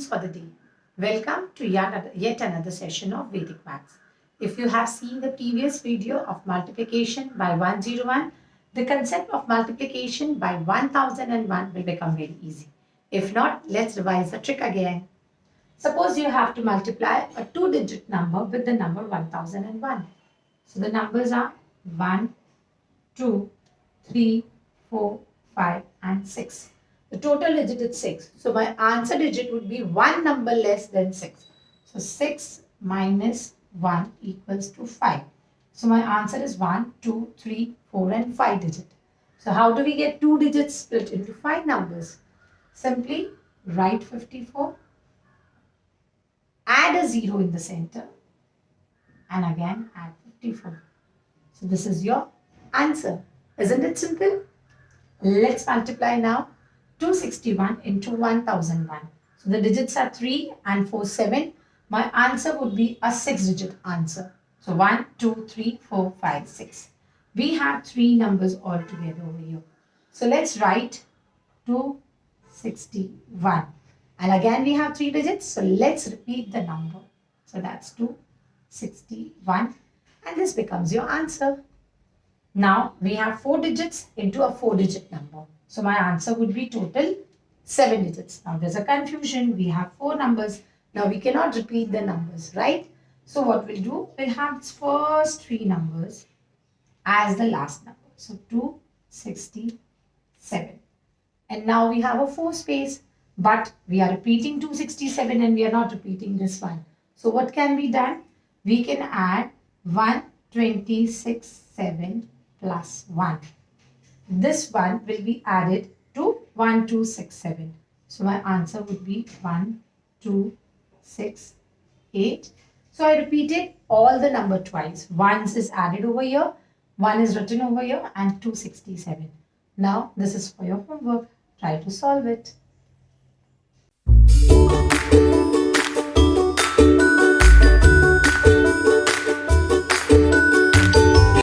for the day. Welcome to yet another session of Vedic Maths. If you have seen the previous video of multiplication by 101, the concept of multiplication by 1001 will become very easy. If not, let's revise the trick again. Suppose you have to multiply a two-digit number with the number 1001. So the numbers are 1, 2, 3, 4, 5 and 6. The total digit is 6. So my answer digit would be one number less than 6. So 6 minus 1 equals to 5. So my answer is 1, 2, 3, 4 and 5 digit. So how do we get two digits split into 5 numbers? Simply write 54, add a 0 in the center and again add 54. So this is your answer. Isn't it simple? Let's multiply now 261 into 1001. So the digits are 3 and 4, 7. My answer would be a 6-digit answer. So 1, 2, 3, 4, 5, 6. We have 3 numbers all together over here. So let's write 261. And again we have 3 digits. So let's repeat the number. So that's 261. And this becomes your answer. Now we have 4 digits into a 4-digit number. So my answer would be total 7 digits. Now there's a confusion. We have 4 numbers. Now we cannot repeat the numbers, right? So what we'll do, we'll have its first 3 numbers as the last number. So 267. And now we have a 4 space, but we are repeating 267 and we are not repeating this one. So what can be done? We can add 126.7 plus 1. This one will be added to 1267. So my answer would be 1268. So I repeated all the number twice. Once is added over here, 1 is written over here and 267. Now this is for your homework. Try to solve it.